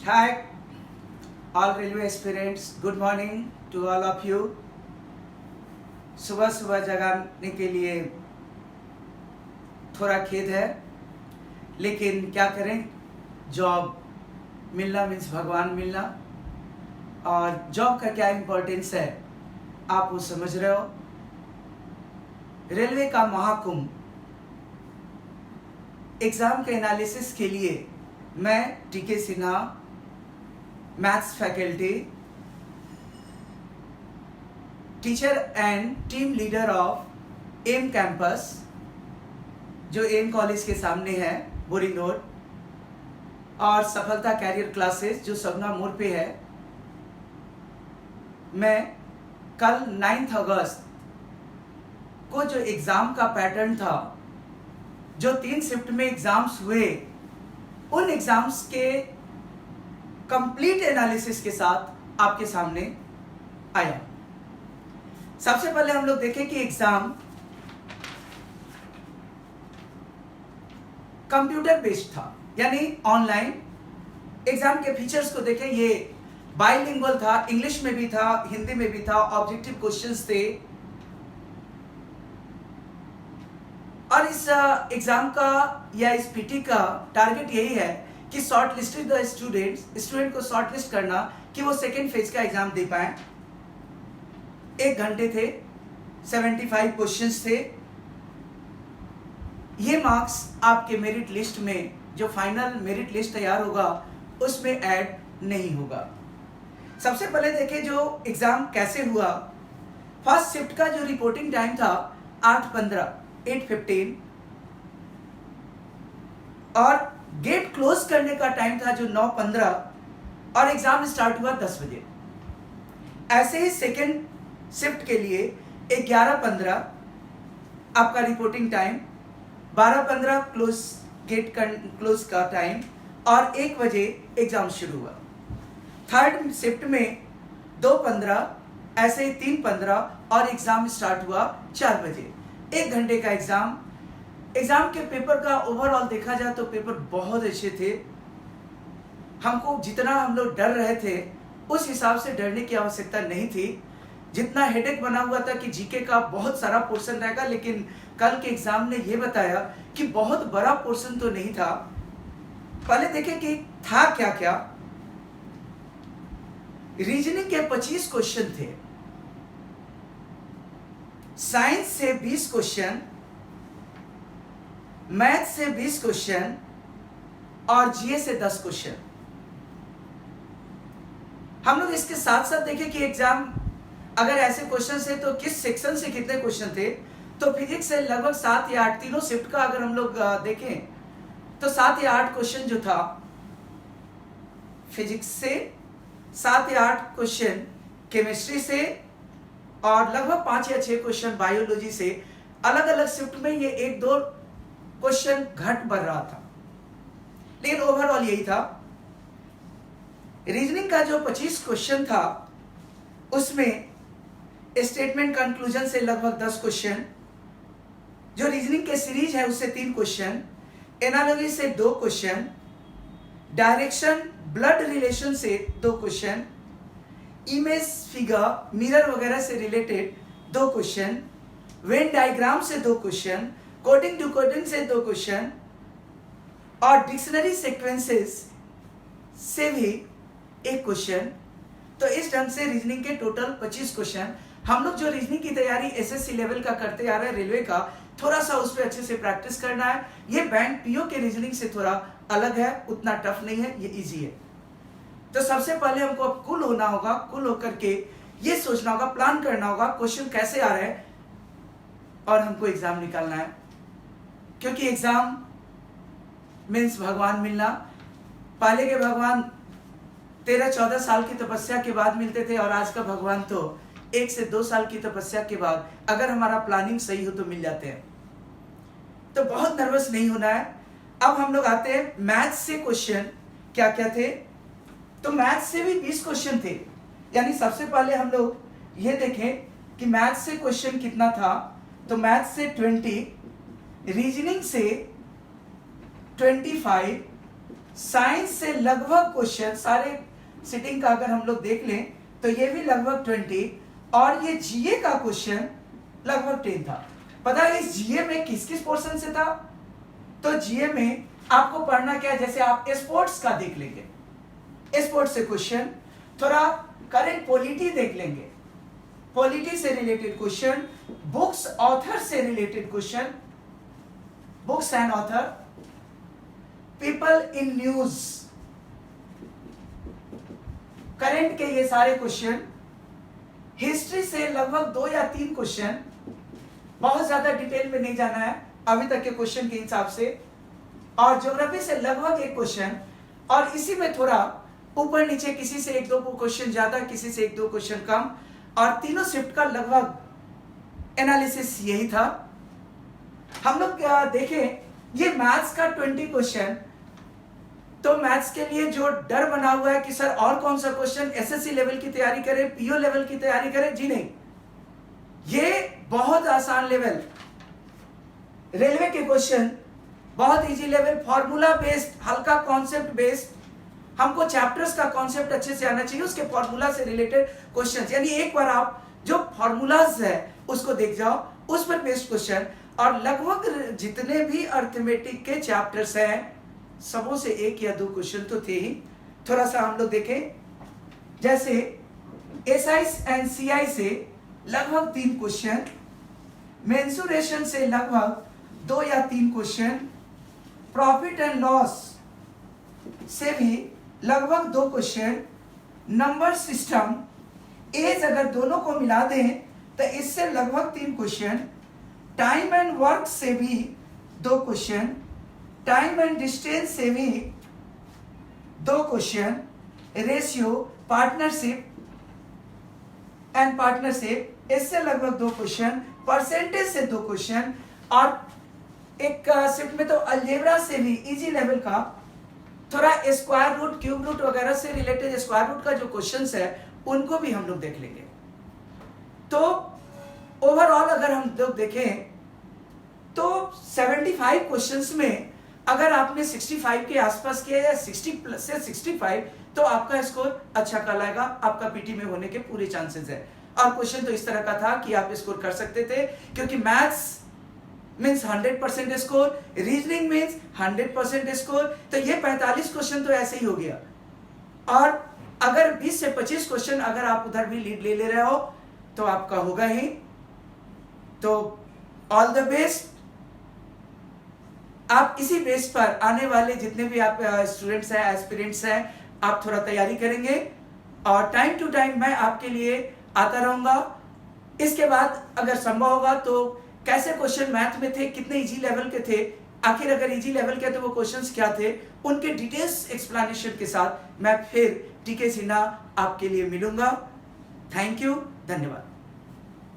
Hi, all railway aspirants. Good morning to all of you. सुबह सुबह जगाने के लिए थोड़ा खेद है, लेकिन क्या करें, जॉब मिलना मीन्स भगवान मिलना, और जॉब का क्या इम्पोर्टेंस है आप वो समझ रहे हो। रेलवे का महाकुंभ एग्जाम के एनालिसिस के लिए मैं T K Sinha, maths faculty, teacher and team leader of M campus, जो एम कॉलेज के सामने है बोरिंग रोड, और सफलता कैरियर क्लासेस जो सगना मोड़ पे है, मैं कल 9 अगस्त को जो एग्जाम का पैटर्न था, जो 3 शिफ्ट में एग्जाम्स हुए, उन एग्जाम्स के कंप्लीट एनालिसिस के साथ आपके सामने आया। सबसे पहले हम लोग देखें कि एग्जाम कंप्यूटर बेस्ड था, यानी ऑनलाइन। एग्जाम के फीचर्स को देखें, ये बाइलिंगुअल था, इंग्लिश में भी था, हिंदी में भी था, ऑब्जेक्टिव क्वेश्चंस थे। और इस एग्जाम का या इस पीटी का टारगेट यही है कि शॉर्ट लिस्टेड द स्टूडेंट को शॉर्ट लिस्ट करना कि वो सेकेंड फेज का एग्जाम दे पाए। 1 घंटे थे, 75 क्वेश्चंस थे। ये मार्क्स आपके मेरिट लिस्ट में, जो फाइनल मेरिट लिस्ट तैयार होगा, उसमें ऐड नहीं होगा। सबसे पहले देखें जो एग्जाम कैसे हुआ। फर्स्ट शिफ्ट का जो रिपोर्टिंग टाइम था 8:15 और गेट क्लोज करने का टाइम था जो 9:15, और एग्जाम स्टार्ट हुआ 10 बजे। ऐसे ही सेकेंड शिफ्ट के लिए 11:15 आपका रिपोर्टिंग टाइम, 12:15 गेट क्लोज का टाइम, और 1 बजे एग्जाम शुरू हुआ। थर्ड शिफ्ट में 2:15, ऐसे ही 3:15, और एग्जाम स्टार्ट हुआ 4 बजे। 1 घंटे का एग्जाम के पेपर का ओवरऑल देखा जाए तो पेपर बहुत अच्छे थे। हमको जितना हम लोग डर रहे थे उस हिसाब से डरने की आवश्यकता नहीं थी। जितना हेडेक बना हुआ था कि जीके का बहुत सारा पोर्शन रहेगा, लेकिन कल के एग्जाम ने यह बताया कि बहुत बड़ा पोर्शन तो नहीं था। पहले देखें कि था क्या क्या। रीजनिंग के 25 क्वेश्चन थे, साइंस से 20 क्वेश्चन, मैथ से 20 क्वेश्चन, और जीए से 10 क्वेश्चन। हम लोग इसके साथ साथ देखें कि एग्जाम अगर ऐसे क्वेश्चन है तो किस सेक्शन से कितने क्वेश्चन थे। तो फिजिक्स से लगभग 7 या 8, तीनों शिफ्ट का अगर हम लोग देखें तो 7 या 8 क्वेश्चन जो था फिजिक्स से, 7 या 8 क्वेश्चन केमिस्ट्री से, और लगभग 5 या 6 क्वेश्चन बायोलॉजी से। अलग अलग शिफ्ट में ये 1-2 क्वेश्चन घट बढ़ रहा था, लेकिन ओवरऑल यही था। रीजनिंग का जो 25 क्वेश्चन था, उसमें स्टेटमेंट कंक्लूजन से लगभग 10 क्वेश्चन, जो रीजनिंग के सीरीज है उससे 3 क्वेश्चन, एनालॉजी से 2 क्वेश्चन, डायरेक्शन ब्लड रिलेशन से 2 क्वेश्चन, इमेज फिगर मिरर वगैरह से रिलेटेड 2 क्वेश्चन, वेन डायग्राम से 2 क्वेश्चन, कोडिंग टू कोडिंग से 2 क्वेश्चन, और डिक्शनरी सीक्वेंसेस से भी 1 क्वेश्चन। तो इस ढंग से रीजनिंग के टोटल 25 क्वेश्चन। हम लोग जो रीजनिंग की तैयारी एसएससी लेवल का करते आ रहे हैं रेलवे का, थोड़ा सा उस पर अच्छे से प्रैक्टिस करना है। ये बैंक पीओ के रीजनिंग से थोड़ा अलग है, उतना टफ नहीं है, ये इजी है। तो सबसे पहले हमको अब कुल होना होगा, कुल होकर के ये सोचना होगा, प्लान करना होगा क्वेश्चन कैसे आ रहे हैं, और हमको एग्जाम निकालना है। क्योंकि एग्जाम मीन्स भगवान मिलना। पहले के भगवान 13-14 साल की तपस्या के बाद मिलते थे, और आज का भगवान तो 1 से 2 साल की तपस्या के बाद, अगर हमारा प्लानिंग सही हो तो मिल जाते हैं। तो बहुत नर्वस नहीं होना है। अब हम लोग आते हैं मैथ से क्वेश्चन क्या क्या थे। तो मैथ से भी 20 क्वेश्चन थे, यानी सबसे पहले हम लोग ये देखें कि मैथ से क्वेश्चन कितना था। तो मैथ से 20, रीजनिंग से 25, साइंस से लगभग क्वेश्चन सारे सिटिंग का अगर हम लोग देख लें तो ये भी लगभग 20 और ये जीए का क्वेश्चन लगभग 10 था। पता है इस जीए में किस किस पोर्शन से था? तो जीए में आपको पढ़ना क्या है, जैसे आप स्पोर्ट्स का देख लेंगे, स्पोर्ट्स से क्वेश्चन, थोड़ा करंट पॉलिटी देख लेंगे, पॉलिटी से रिलेटेड क्वेश्चन, बुक्स ऑथर से related question, books and author, people in news, current के ये सारे क्वेश्चन, हिस्ट्री से लगभग 2 या 3 क्वेश्चन, बहुत ज्यादा डिटेल में नहीं जाना है अभी तक के क्वेश्चन के हिसाब से, और ज्योग्राफी से लगभग 1 क्वेश्चन, और इसी में थोड़ा ऊपर नीचे किसी से 1-2 क्वेश्चन ज्यादा, किसी से 1-2 क्वेश्चन कम, और तीनों शिफ्ट का लगभग एनालिसिस यही था। हम लोग देखें ये मैथ्स का 20 क्वेश्चन, तो मैथ्स के लिए जो डर बना हुआ है कि सर और कौन सा क्वेश्चन, एसएससी लेवल की तैयारी करें, पीओ लेवल की तैयारी करें, जी नहीं, ये बहुत आसान लेवल, रेलवे के क्वेश्चन बहुत इजी लेवल, फॉर्मूला बेस्ड, हल्का कॉन्सेप्ट बेस्ड, हमको चैप्टर्स का कॉन्सेप्ट अच्छे से आना चाहिए, उसके फॉर्मूला से रिलेटेड क्वेश्चंस, यानी एक बार आप जो फॉर्मूलाज है उसको देख जाओ, उस पर बेस्ड क्वेश्चन, और लगभग जितने भी अर्थमेटिक के चैप्टर्स हैं सबों से 1 या 2 क्वेश्चन तो थे ही। थोड़ा सा हम लोग देखें, जैसे एसआई एंड सीआई से लगभग 3 क्वेश्चन, मेंसुरेशन से लगभग 2 या 3 क्वेश्चन, प्रॉफिट एंड लॉस से भी लगभग 2 क्वेश्चन, नंबर सिस्टम, एज अगर दोनों को मिला दें तो इससे लगभग 3 क्वेश्चन, टाइम एंड वर्क से भी 2 क्वेश्चन, टाइम एंड डिस्टेंस से भी 2 question, ratio, partnership and partnership इससे लगभग 2 क्वेश्चन, परसेंटेज से 2 क्वेश्चन, और एक शिफ्ट में तो अलजेब्रा से भी इजी लेवल का थोड़ा स्क्वायर रूट, क्यूब रूट वगैरह से रिलेटेड स्क्वायर रूट का जो क्वेश्चंस है उनको भी हम लोग देख लेंगे। तो ओवरऑल अगर हम लोग देखें तो 75 क्वेश्चंस में अगर आपने 65 के आसपास किया या 60 प्लस से 65 तो आपका स्कोर अच्छा कहलाएगा, आपका पीटी में होने के पूरे चांसेस है। और क्वेश्चन तो इस तरह का था कि आप स्कोर कर सकते थे, क्योंकि maths means 100% score, reasoning means 100% score, तो ये 45 क्वेश्चन तो ऐसे ही हो गया। और अगर 20 से 25 क्वेश्चन अगर आप उधर भी लीड ले रहे हो तो आपका होगा ही। तो ऑल द बेस्ट। आप इसी बेस पर आने वाले जितने भी आप स्टूडेंट्स हैं, एस्पिरेंट्स हैं, आप थोड़ा तैयारी करेंगे और टाइम टू टाइम मैं आपके लिए आता रहूंगा। इसके बाद अगर संभव होगा तो कैसे क्वेश्चन मैथ में थे, कितने इजी लेवल के थे, आखिर अगर इजी लेवल के तो वो क्वेश्चंस क्या थे, उनके डिटेल्स एक्सप्लेनेशन के साथ मैं फिर टीके सिन्हा आपके लिए मिलूंगा। थैंक यू, धन्यवाद।